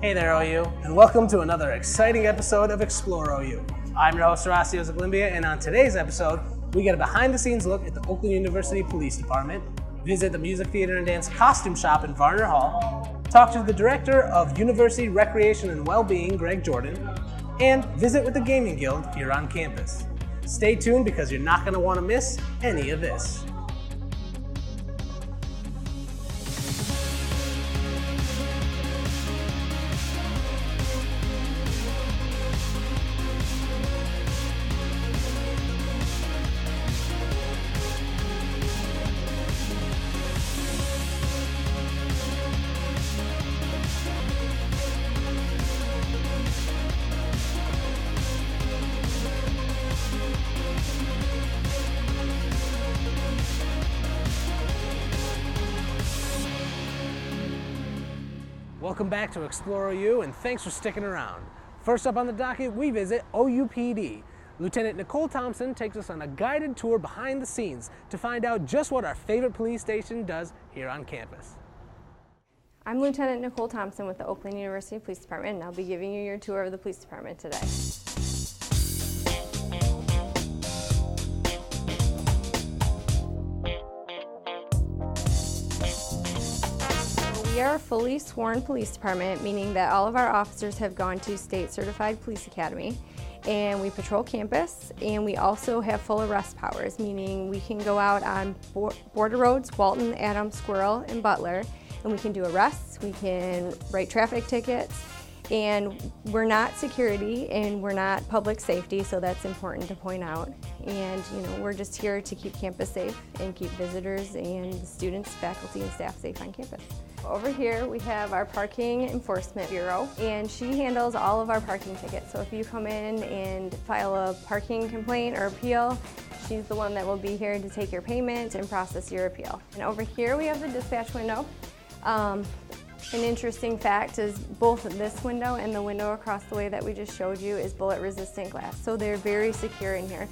Hey there, OU, and welcome to another exciting episode of Explore OU. I'm your host, Horacio Zaglimbia, and on today's episode, we get a behind-the-scenes look at the Oakland University Police Department, visit the Music Theater and Dance Costume Shop in Varner Hall, talk to the Director of University Recreation and Wellbeing, Greg Jordan, and visit with the Gaming Guild here on campus. Stay tuned because you're not going to want to miss any of this. Welcome back to Explore OU, and thanks for sticking around. First up on the docket, we visit OUPD. Lieutenant Nicole Thompson takes us on a guided tour behind the scenes to find out just what our favorite police station does here on campus. I'm Lieutenant Nicole Thompson with the Oakland University Police Department, and I'll be giving you your tour of the police department today. We are a fully sworn police department, meaning that all of our officers have gone to state certified police academy, and we patrol campus, and we also have full arrest powers, meaning we can go out on border roads, Walton, Adams, Squirrel, and Butler, and we can do arrests, we can write traffic tickets, and we're not security and we're not public safety, so that's important to point out. And we're just here to keep campus safe and keep visitors and the students, faculty, and staff safe on campus. Over here we have our Parking Enforcement Bureau, and she handles all of our parking tickets. So if you come in and file a parking complaint or appeal, she's the one that will be here to take your payment and process your appeal. And over here we have the dispatch window. An interesting fact is both this window and the window across the way that we just showed you is bullet resistant glass. So they're very secure in here.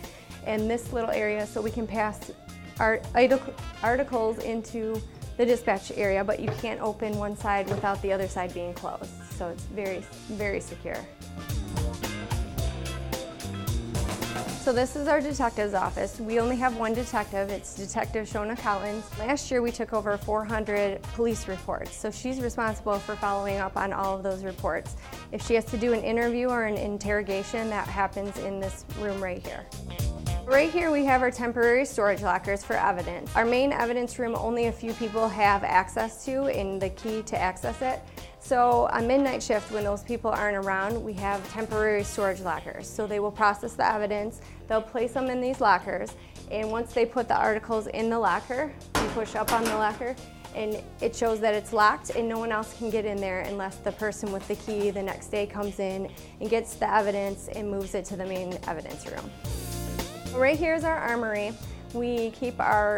And this little area, so we can pass our articles into the dispatch area, but you can't open one side without the other side being closed. So it's very, very secure. So this is our detective's office. We only have one detective. It's Detective Shona Collins. Last year we took over 400 police reports. So she's responsible for following up on all of those reports. If she has to do an interview or an interrogation, that happens in this room right here. Right here we have our temporary storage lockers for evidence. Our main evidence room only a few people have access to and the key to access it. So on midnight shift, when those people aren't around, we have temporary storage lockers. So they will process the evidence, they'll place them in these lockers, and once they put the articles in the locker, you push up on the locker, and it shows that it's locked and no one else can get in there unless the person with the key the next day comes in and gets the evidence and moves it to the main evidence room. Right here is our armory. We keep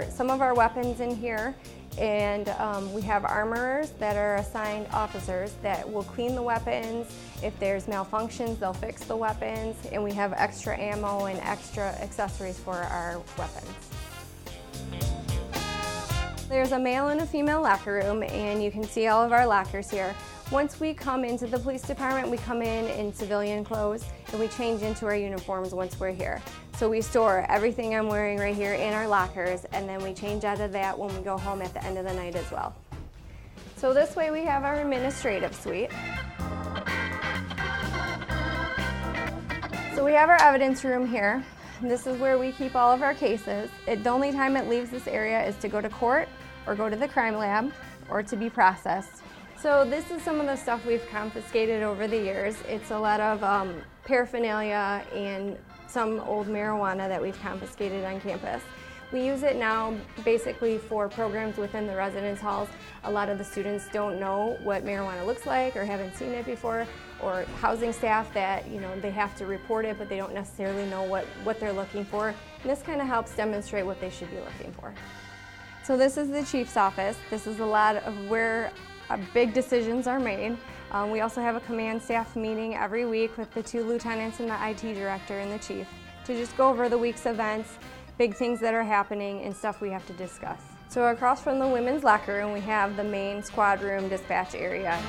some of our weapons in here, and we have armorers that are assigned officers that will clean the weapons. If there's malfunctions, they'll fix the weapons, and we have extra ammo and extra accessories for our weapons. There's a male and a female locker room, and you can see all of our lockers here. Once we come into the police department, we come in civilian clothes, and we change into our uniforms once we're here. So we store everything I'm wearing right here in our lockers, and then we change out of that when we go home at the end of the night as well. So this way we have our administrative suite. So we have our evidence room here. This is where we keep all of our cases. The only time it leaves this area is to go to court or go to the crime lab or to be processed. So this is some of the stuff we've confiscated over the years. It's a lot of paraphernalia and some old marijuana that we've confiscated on campus. We use it now basically for programs within the residence halls. A lot of the students don't know what marijuana looks like or haven't seen it before, or housing staff that they have to report it but they don't necessarily know what they're looking for. And this kind of helps demonstrate what they should be looking for. So this is the chief's office. This is a lot of where big decisions are made. We also have a command staff meeting every week with the 2 lieutenants and the IT director and the chief to just go over the week's events, big things that are happening, and stuff we have to discuss. So across from the women's locker room, we have the main squad room dispatch area.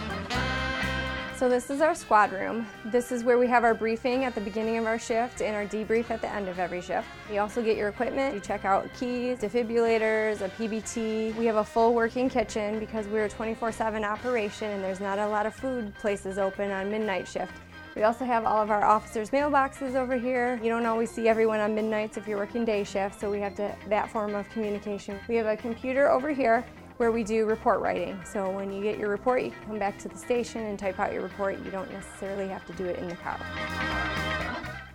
So this is our squad room. This is where we have our briefing at the beginning of our shift and our debrief at the end of every shift. You also get your equipment. You check out keys, defibrillators, a PBT. We have a full working kitchen because we're a 24/7 operation and there's not a lot of food places open on midnight shift. We also have all of our officers' mailboxes over here. You don't always see everyone on midnights if you're working day shift, so we have that form of communication. We have a computer over here where we do report writing. So when you get your report, you can come back to the station and type out your report. You don't necessarily have to do it in the car.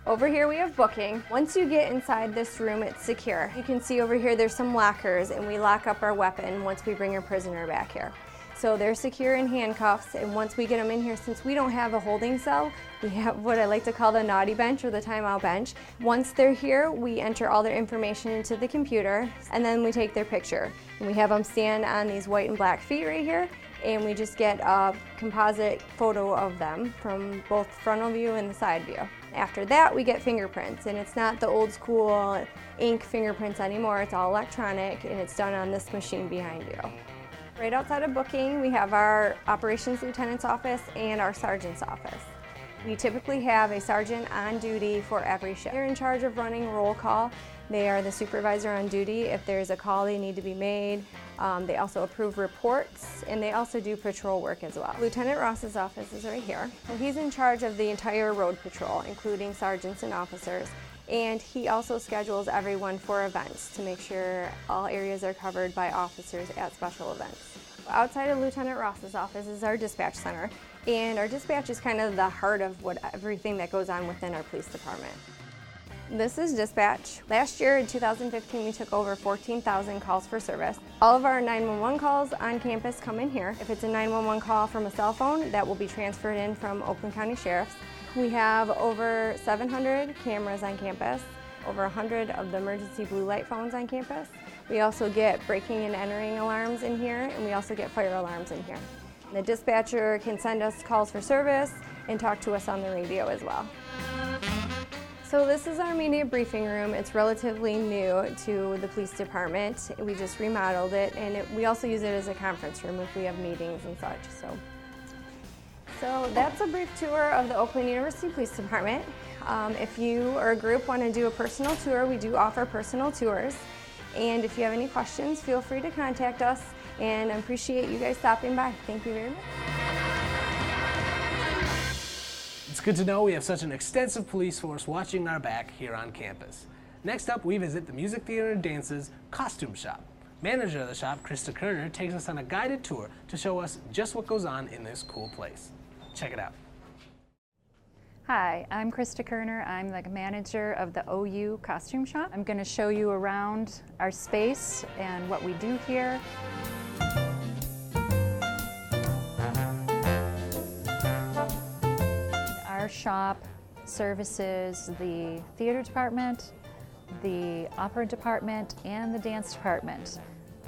Over here we have booking. Once you get inside this room, it's secure. You can see over here there's some lockers and we lock up our weapon once we bring a prisoner back here. So they're secure in handcuffs, and once we get them in here, since we don't have a holding cell, we have what I like to call the naughty bench or the timeout bench. Once they're here, we enter all their information into the computer, and then we take their picture. And we have them stand on these white and black feet right here, and we just get a composite photo of them from both frontal view and the side view. After that, we get fingerprints, and it's not the old school ink fingerprints anymore. It's all electronic, and it's done on this machine behind you. Right outside of booking, we have our operations lieutenant's office and our sergeant's office. We typically have a sergeant on duty for every shift. They're in charge of running roll call. They are the supervisor on duty if there's a call they need to be made. They also approve reports, and they also do patrol work as well. Lieutenant Ross's office is right here. Well, he's in charge of the entire road patrol, including sergeants and officers. And he also schedules everyone for events to make sure all areas are covered by officers at special events. Outside of Lieutenant Ross's office is our dispatch center, and our dispatch is kind of the heart of everything that goes on within our police department. This is dispatch. Last year in 2015 we took over 14,000 calls for service. All of our 911 calls on campus come in here. If it's a 911 call from a cell phone, that will be transferred in from Oakland County Sheriff's. We have over 700 cameras on campus, over 100 of the emergency blue light phones on campus. We also get breaking and entering alarms in here, and we also get fire alarms in here. The dispatcher can send us calls for service and talk to us on the radio as well. So this is our immediate briefing room. It's relatively new to the police department. We just remodeled it, and we also use it as a conference room if we have meetings and such. So that's a brief tour of the Oakland University Police Department. If you or a group want to do a personal tour, we do offer personal tours. And if you have any questions, feel free to contact us. And I appreciate you guys stopping by. Thank you very much. It's good to know we have such an extensive police force watching our back here on campus. Next up, we visit the Music Theater and Dance's costume shop. Manager of the shop, Krista Kerner, takes us on a guided tour to show us just what goes on in this cool place. Check it out. Hi, I'm Krista Kerner. I'm the manager of the OU costume shop. I'm going to show you around our space and what we do here. Our shop services the theater department, the opera department, and the dance department.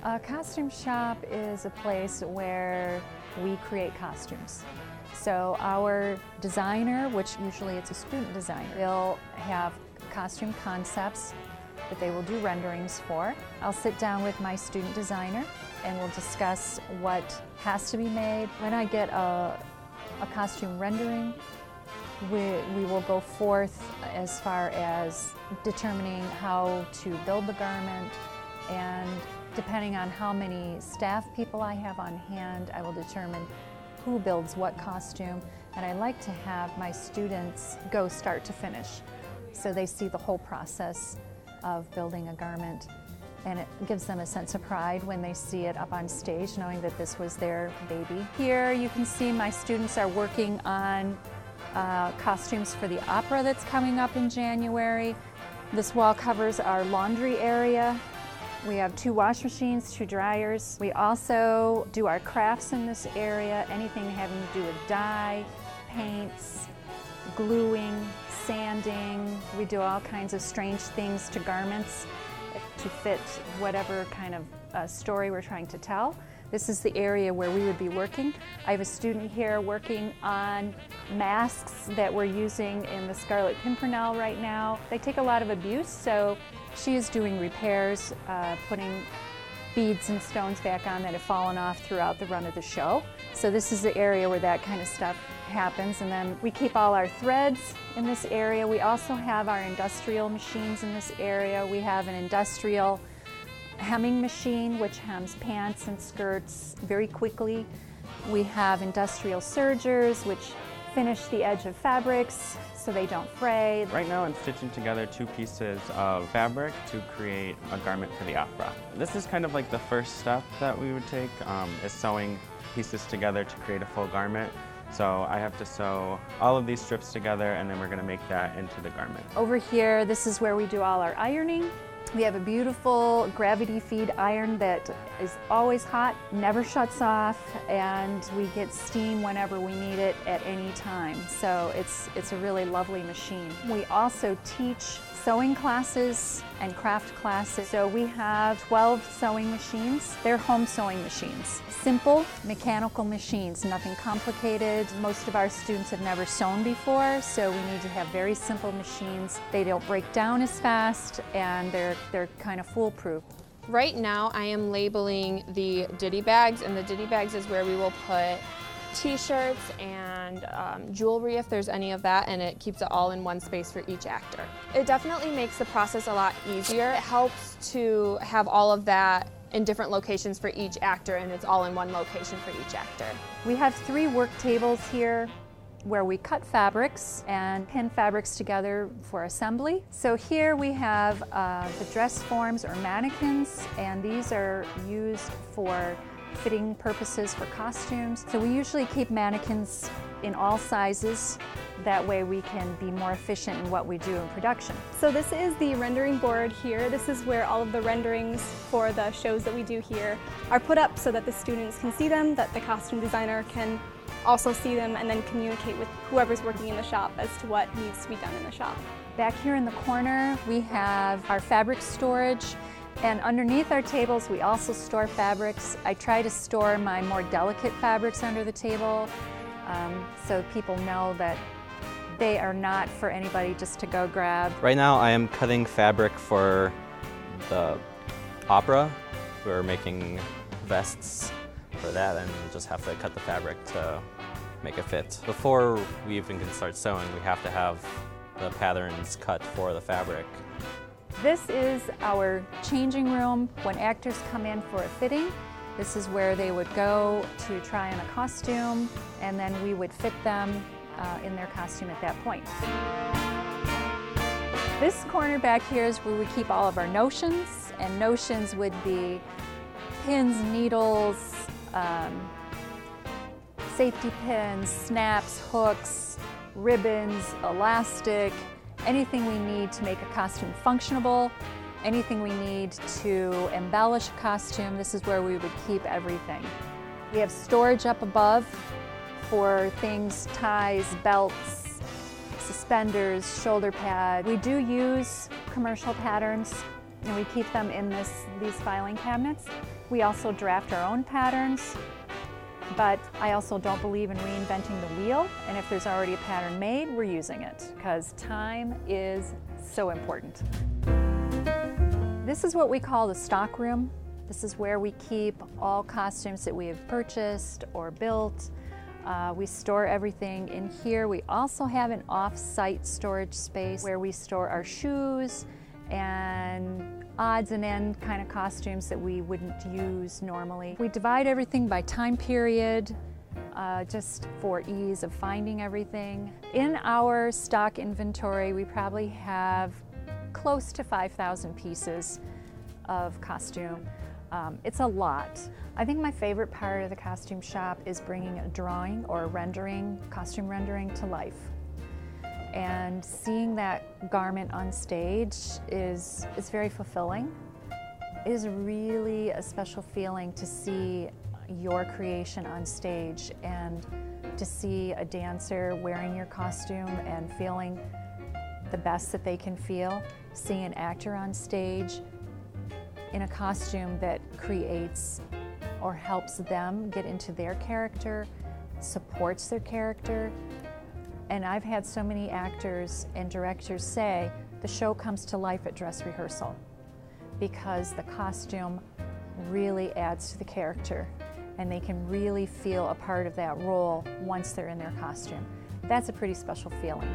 A costume shop is a place where we create costumes. So our designer, which usually it's a student designer, they'll have costume concepts that they will do renderings for. I'll sit down with my student designer and we'll discuss what has to be made. When I get a costume rendering, we will go forth as far as determining how to build the garment, and depending on how many staff people I have on hand, I will determine who builds what costume. And I like to have my students go start to finish so they see the whole process of building a garment, and it gives them a sense of pride when they see it up on stage, knowing that this was their baby. Here you can see my students are working on costumes for the opera that's coming up in January. This wall covers our laundry area. We have 2 wash machines, 2 dryers. We also do our crafts in this area, anything having to do with dye, paints, gluing, sanding. We do all kinds of strange things to garments to fit whatever kind of story we're trying to tell. This is the area where we would be working. I have a student here working on masks that we're using in the Scarlet Pimpernel right now. They take a lot of abuse, so she is doing repairs, putting beads and stones back on that have fallen off throughout the run of the show. So this is the area where that kind of stuff happens. And then we keep all our threads in this area. We also have our industrial machines in this area. We have an industrial hemming machine which hems pants and skirts very quickly. We have industrial sergers which finish the edge of fabrics so they don't fray. Right now I'm stitching together 2 pieces of fabric to create a garment for the opera. This is kind of like the first step that we would take, is sewing pieces together to create a full garment. So I have to sew all of these strips together and then we're going to make that into the garment. Over here, this is where we do all our ironing. We have a beautiful gravity feed iron that is always hot, never shuts off, and we get steam whenever we need it at any time. So it's a really lovely machine. We also teach sewing classes and craft classes. So we have 12 sewing machines. They're home sewing machines. Simple mechanical machines, nothing complicated. Most of our students have never sewn before, so we need to have very simple machines. They don't break down as fast and they're kind of foolproof. Right now I am labeling the ditty bags, and the ditty bags is where we will put t-shirts and jewelry if there's any of that, and it keeps it all in one space for each actor. It definitely makes the process a lot easier. It helps to have all of that in different locations for each actor, and it's all in one location for each actor. We have 3 work tables here where we cut fabrics and pin fabrics together for assembly. So here we have the dress forms or mannequins, and these are used for fitting purposes for costumes. So we usually keep mannequins in all sizes. That way we can be more efficient in what we do in production. So this is the rendering board here. This is where all of the renderings for the shows that we do here are put up so that the students can see them, that the costume designer can also see them, and then communicate with whoever's working in the shop as to what needs to be done in the shop. Back here in the corner we have our fabric storage, and underneath our tables we also store fabrics. I try to store my more delicate fabrics under the table so people know that they are not for anybody just to go grab. Right now I am cutting fabric for the opera. We're making vests for that and just have to cut the fabric to make it fit. Before we even can start sewing, we have to have the patterns cut for the fabric. This is our changing room. When actors come in for a fitting, this is where they would go to try on a costume, and then we would fit them in their costume at that point. This corner back here is where we keep all of our notions, and notions would be pins, needles, safety pins, snaps, hooks, ribbons, elastic, anything we need to make a costume functionable, anything we need to embellish a costume. This is where we would keep everything. We have storage up above for things, ties, belts, suspenders, shoulder pad. We do use commercial patterns, and we keep them in these filing cabinets. We also draft our own patterns, but I also don't believe in reinventing the wheel, and if there's already a pattern made, we're using it, because time is so important. This is what we call the stock room. This is where we keep all costumes that we have purchased or built. We store everything in here. We also have an off-site storage space where we store our shoes and odds and end kind of costumes that we wouldn't use normally. We divide everything by time period, just for ease of finding everything. In our stock inventory, we probably have close to 5,000 pieces of costume. It's a lot. I think my favorite part of the costume shop is bringing a drawing or a rendering, costume rendering to life. And seeing that garment on stage is very fulfilling. It is really a special feeling to see your creation on stage and to see a dancer wearing your costume and feeling the best that they can feel. Seeing an actor on stage in a costume that creates or helps them get into their character, supports their character. And I've had so many actors and directors say the show comes to life at dress rehearsal because the costume really adds to the character, and they can really feel a part of that role once they're in their costume. That's a pretty special feeling.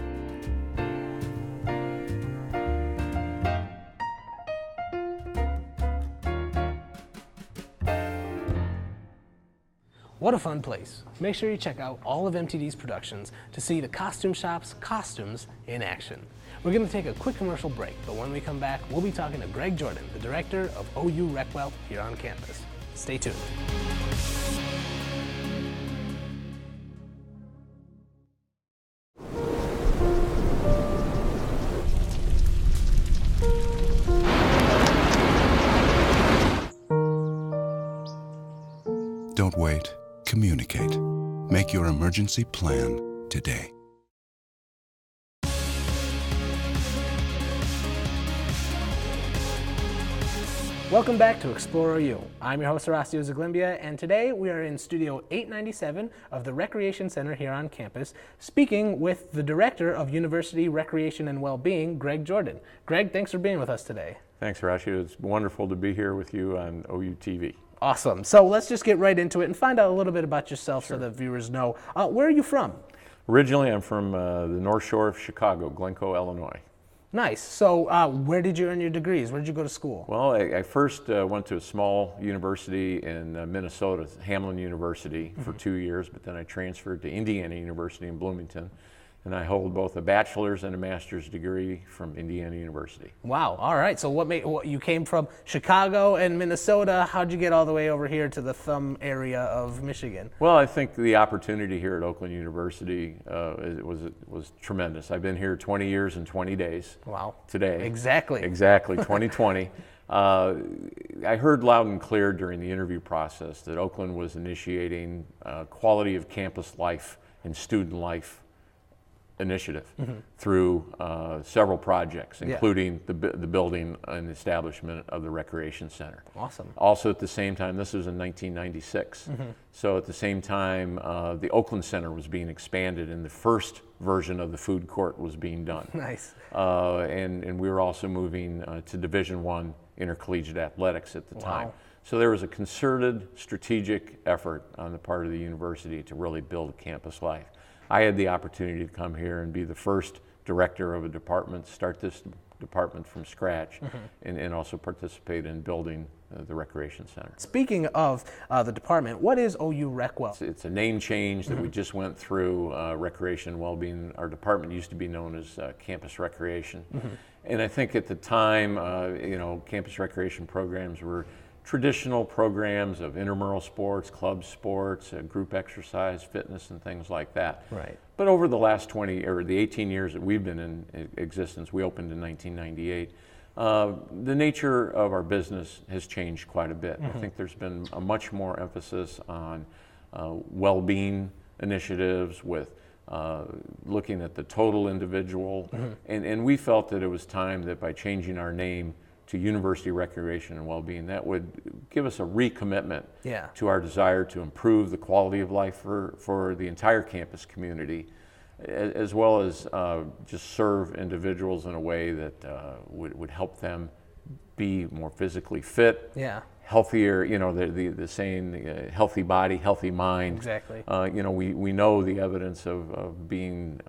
What a fun place. Make sure you check out all of MTD's productions to see the costume shop's costumes in action. We're going to take a quick commercial break, but when we come back, we'll be talking to Greg Jordan, the director of OU Recwell here on campus. Stay tuned. Don't wait. Communicate. Make your emergency plan today. Welcome back to Explore OU. I'm your host, Horacio Zaglimbia, and today we are in Studio 897 of the Recreation Center here on campus, speaking with the Director of University Recreation and Wellbeing, Greg Jordan. Greg, thanks for being with us today. Thanks, Horacio. It's wonderful to be here with you on OUTV. Awesome. So let's just get right into it and find out a little bit about yourself so that viewers know. Where are you from? Originally, I'm from the North Shore of Chicago, Glencoe, Illinois. Nice. So where did you earn your degrees? Where did you go to school? Well, I first went to a small university in Minnesota, Hamlin University, for 2 years, but then I transferred to Indiana University in Bloomington, and I hold both a bachelor's and a master's degree from Indiana University. Wow. All right. So what you came from Chicago and Minnesota. How'd you get all the way over here to the thumb area of Michigan? Well, I think the opportunity here at Oakland University was tremendous. I've been here 20 years and 20 days. Wow. Today. Exactly. 2020. I heard loud and clear during the interview process that Oakland was initiating quality of campus life and student life initiative through several projects, including the building and establishment of the Recreation Center. Awesome. Also at the same time, this was in 1996, so at the same time the Oakland Center was being expanded and the first version of the food court was being done. Nice. And we were also moving to Division I intercollegiate athletics at the time. So there was a concerted strategic effort on the part of the university to really build campus life. I had the opportunity to come here and be the first director of a department, start this department from scratch, and also participate in building the Recreation Center. Speaking of the department, what is OU Recwell? It's a name change that we just went through, Recreation and Wellbeing. Our department used to be known as Campus Recreation. And I think at the time, campus recreation programs were traditional programs of intramural sports, club sports, group exercise, fitness, and things like that. Right. But over the last the 18 years that we've been in existence, we opened in 1998, the nature of our business has changed quite a bit. I think there's been a much more emphasis on well-being initiatives with looking at the total individual, and we felt that it was time that by changing our name to University Recreation and Wellbeing, that would give us a recommitment to our desire to improve the quality of life for the entire campus community, as well as just serve individuals in a way that would help them be more physically fit, healthier, the saying, healthy body, healthy mind. Exactly. We know the evidence of being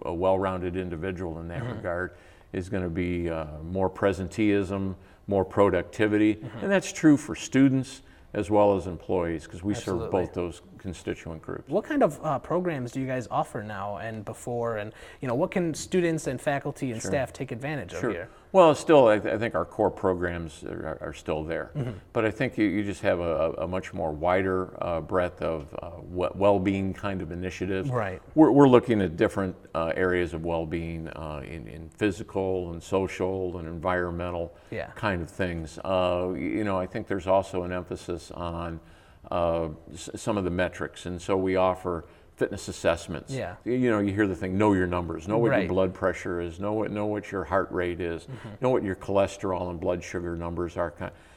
a well-rounded individual in that regard is going to be more presenteeism, more productivity, and that's true for students as well as employees, because we serve both those constituent groups. What kind of programs do you guys offer now and before, and what can students and faculty and staff take advantage of here? Well, still, I think our core programs are still there, but I think you just have a much more wider breadth of well-being kind of initiatives. Right. We're looking at different areas of well-being in physical and social and environmental kind of things. I think there's also an emphasis on some of the metrics, and so we offer fitness assessments. You hear the thing, know your numbers, know what your blood pressure is, know what your heart rate is, know what your cholesterol and blood sugar numbers are.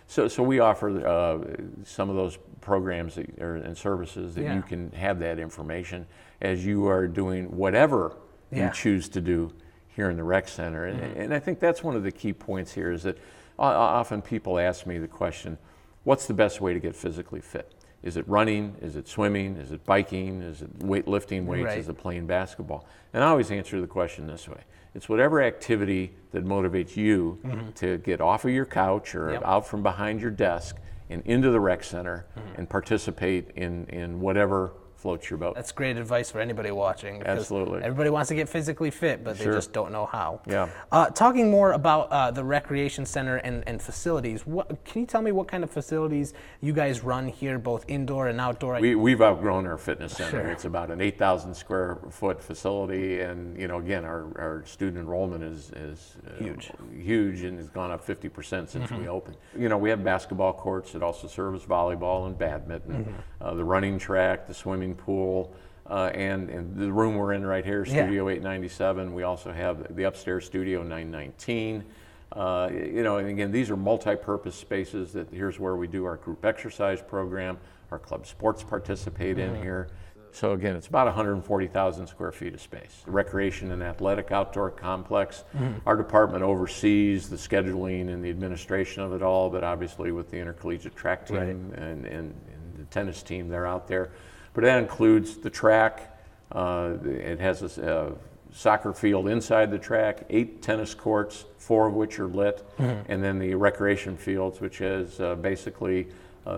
So we offer some of those programs and services that you can have that information as you are doing whatever you choose to do here in the rec center. And I think that's one of the key points here is that often people ask me the question, what's the best way to get physically fit? Is it running? Is it swimming? Is it biking? Is it lifting weights? Right. Is it playing basketball? And I always answer the question this way. It's whatever activity that motivates you to get off of your couch or out from behind your desk and into the rec center and participate in whatever floats your boat. That's great advice for anybody watching. Absolutely. Everybody wants to get physically fit, but they just don't know how. Yeah. Talking more about the recreation center and facilities, can you tell me what kind of facilities you guys run here, both indoor and outdoor? We've outgrown our fitness center. Sure. It's about an 8,000 square foot facility, and again, our student enrollment is huge, and has gone up 50% since we opened. We have basketball courts that also serve as volleyball and badminton, the running track, the swimming pool, and the room we're in right here, Studio 897. We also have the upstairs Studio 919. And again, these are multi-purpose spaces. Here's where we do our group exercise program. Our club sports participate in here. So again, it's about 140,000 square feet of space. The recreation and athletic outdoor complex. Our department oversees the scheduling and the administration of it all, but obviously with the intercollegiate track team and the tennis team, they're out there. But that includes the track. It has a soccer field inside the track, 8 tennis courts, 4 of which are lit, and then the recreation fields, which is basically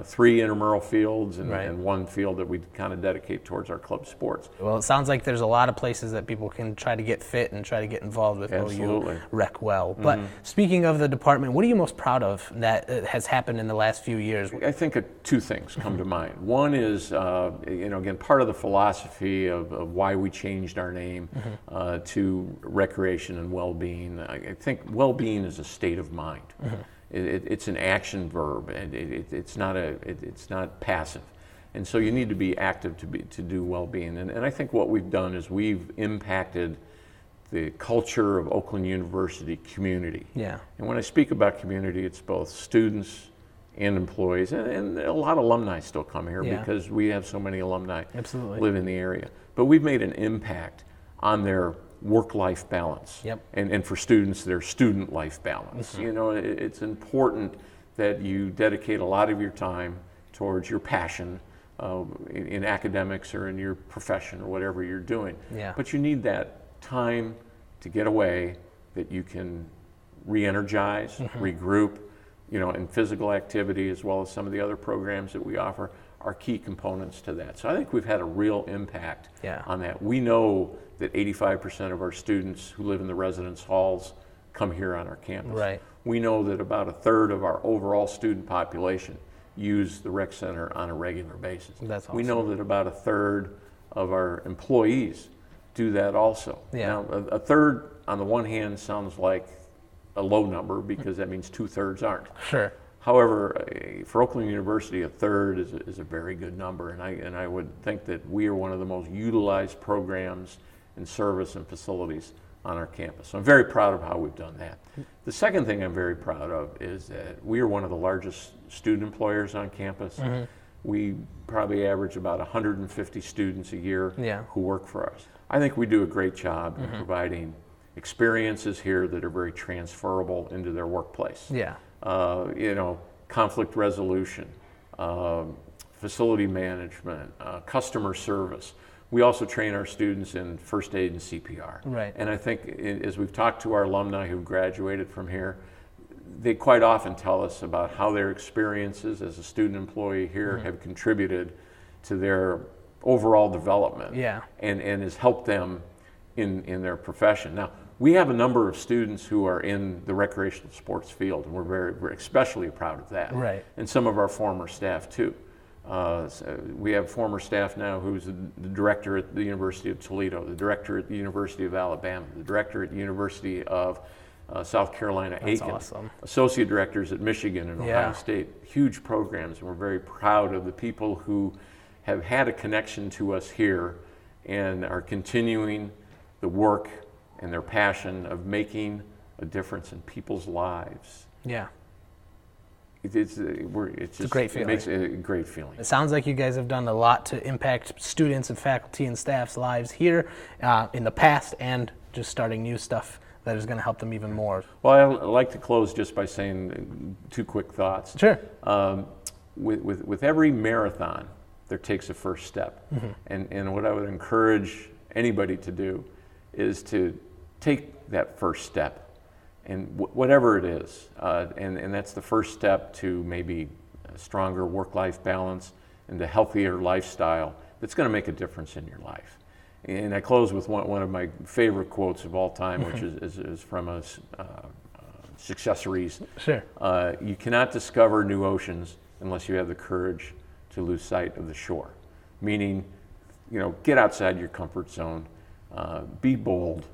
3 intramural fields and 1 field that we kind of dedicate towards our club sports. Well, it sounds like there's a lot of places that people can try to get fit and try to get involved with OU Rec Well. But speaking of the department, what are you most proud of that has happened in the last few years? I think 2 things come to mind. One is, again, part of the philosophy of why we changed our name to recreation and well-being. I think well-being is a state of mind. It's an action verb, and it's not passive, and so you need to be active to do well-being. And I think what we've done is we've impacted the culture of Oakland University community. Yeah. And when I speak about community, it's both students and employees, and a lot of alumni still come here because we have so many alumni live in the area. But we've made an impact on their work-life balance, and for students, their student life balance. It's important that you dedicate a lot of your time towards your passion in academics or in your profession or whatever you're doing. But you need that time to get away, that you can re-energize, regroup, and physical activity, as well as some of the other programs that we offer, are key components to that. So I think we've had a real impact on that. We know that 85% of our students who live in the residence halls come here on our campus. We know that about 1/3 of our overall student population use the rec center on a regular basis. That's awesome. We know that about 1/3 of our employees do that also. Now, 1/3 on the one hand sounds like a low number because that means 2/3 aren't. Sure. However, for Oakland University, 1/3 is a very good number, and I would think that we are one of the most utilized programs and service and facilities on our campus. So I'm very proud of how we've done that. The second thing I'm very proud of is that we are one of the largest student employers on campus. We probably average about 150 students a year who work for us. I think we do a great job in providing experiences here that are very transferable into their workplace. Conflict resolution, facility management, customer service. We also train our students in first aid and CPR. And I think as we've talked to our alumni who graduated from here, they quite often tell us about how their experiences as a student employee here have contributed to their overall development and has helped them in their profession. Now, we have a number of students who are in the recreational sports field, and we're especially proud of that. And some of our former staff too. We have former staff now who's the director at the University of Toledo, the director at the University of Alabama, the director at the University of South Carolina, Aiken, associate directors at Michigan and Ohio State. Huge programs, and we're very proud of the people who have had a connection to us here and are continuing the work and their passion of making a difference in people's lives. It's just a great feeling. It makes it a great feeling. It sounds like you guys have done a lot to impact students and faculty and staff's lives here in the past, and just starting new stuff that is going to help them even more. Well, I'd like to close just by saying 2 quick thoughts. Sure. with every marathon, there takes a first step. And what I would encourage anybody to do is to take that first step, and whatever it is. And that's the first step to maybe a stronger work-life balance and a healthier lifestyle that's going to make a difference in your life. And I close with one of my favorite quotes of all time, which is from a Successories. Sure. You cannot discover new oceans unless you have the courage to lose sight of the shore. Meaning, get outside your comfort zone, be bold,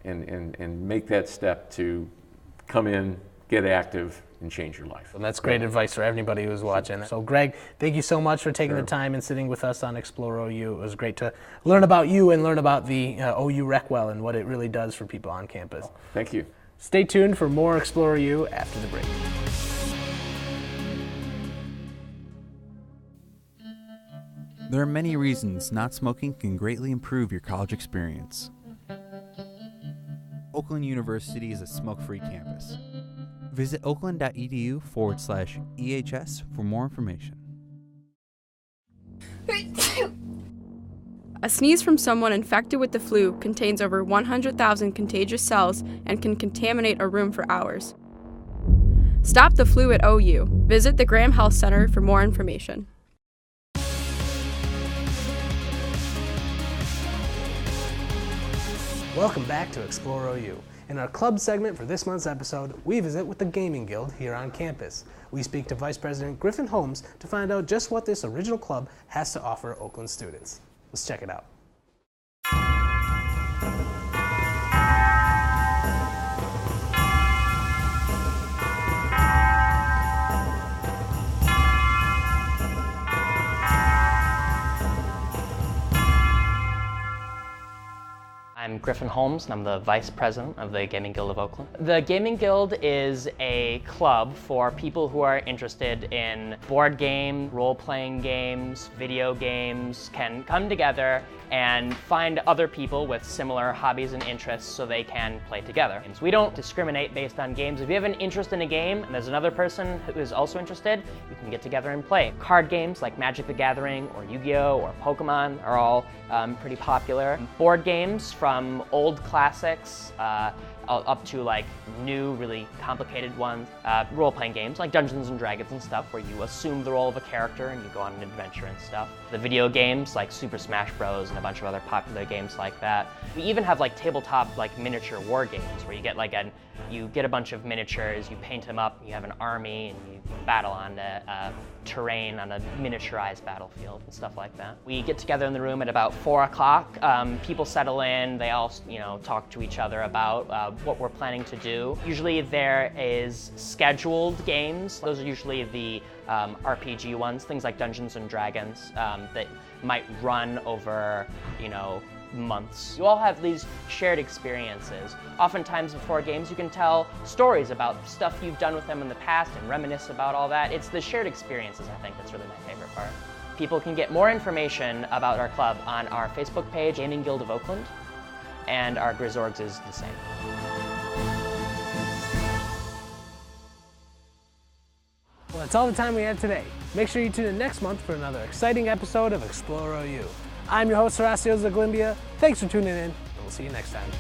and make that step to come in, get active, and change your life. And that's great advice for everybody who's watching. So Greg, thank you so much for taking the time and sitting with us on Explore OU. It was great to learn about you and learn about the OU Recwell and what it really does for people on campus. Thank you. Stay tuned for more Explore OU after the break. There are many reasons not smoking can greatly improve your college experience. Oakland University is a smoke-free campus. Visit oakland.edu/EHS for more information. A sneeze from someone infected with the flu contains over 100,000 contagious cells and can contaminate a room for hours. Stop the flu at OU. Visit the Graham Health Center for more information. Welcome back to Explore OU. In our club segment for this month's episode, we visit with the Gaming Guild here on campus. We speak to Vice President Griffin Holmes to find out just what this original club has to offer Oakland students. Let's check it out. I'm Griffin Holmes, and I'm the Vice President of the Gaming Guild of Oakland. The Gaming Guild is a club for people who are interested in board game, role-playing games, video games, can come together and find other people with similar hobbies and interests so they can play together. We don't discriminate based on games. If you have an interest in a game and there's another person who is also interested, you can get together and play. Card games like Magic the Gathering or Yu-Gi-Oh! Or Pokemon are all pretty popular. Board games from old classics up to like new, really complicated ones. Role-playing games like Dungeons and Dragons and stuff where you assume the role of a character and you go on an adventure and stuff. The video games like Super Smash Bros. And a bunch of other popular games like that. We even have like tabletop like miniature war games where you get like you get a bunch of miniatures, you paint them up, you have an army, and you battle on terrain on a miniaturized battlefield and stuff like that. We get together in the room at about 4 o'clock. People settle in, they all talk to each other about what we're planning to do. Usually there is scheduled games. Those are usually the RPG ones, things like Dungeons and Dragons that might run over, months. You all have these shared experiences. Oftentimes before games you can tell stories about stuff you've done with them in the past and reminisce about all that. It's the shared experiences, I think, that's really my favorite part. People can get more information about our club on our Facebook page, Gaming Guild of Oakland, and our Grizzorgs is the same. Well, that's all the time we have today. Make sure you tune in next month for another exciting episode of Explore OU. I'm your host, Horacio Zaglimbia. Thanks for tuning in, and we'll see you next time.